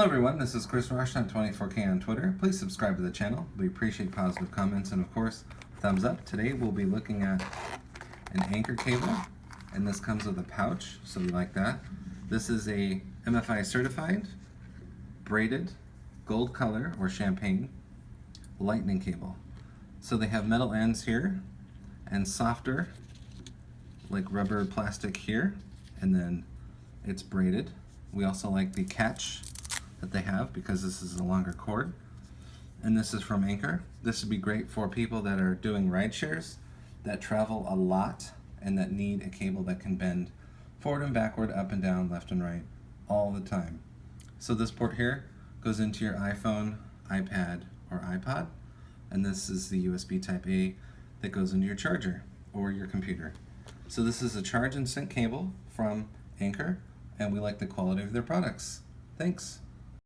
Hello everyone, this is Chris Rush24K on Twitter. Please subscribe to the channel. We appreciate positive comments and of course, thumbs up. Today we'll be looking at an Anker cable, and this comes with a pouch, so we like that. This is a MFI certified, braided, gold color or champagne lightning cable. So they have metal ends here and softer like rubber plastic here, and then it's braided. We also like the catch that they have because this is a longer cord, and this is from Anker. This would be great for people that are doing ride shares, that travel a lot, and that need a cable that can bend forward and backward, up and down, left and right, all the time. So this port here goes into your iPhone, iPad, or iPod, and this is the USB type A that goes into your charger or your computer. So this is a charge and sync cable from Anker, and we like the quality of their products. Thanks.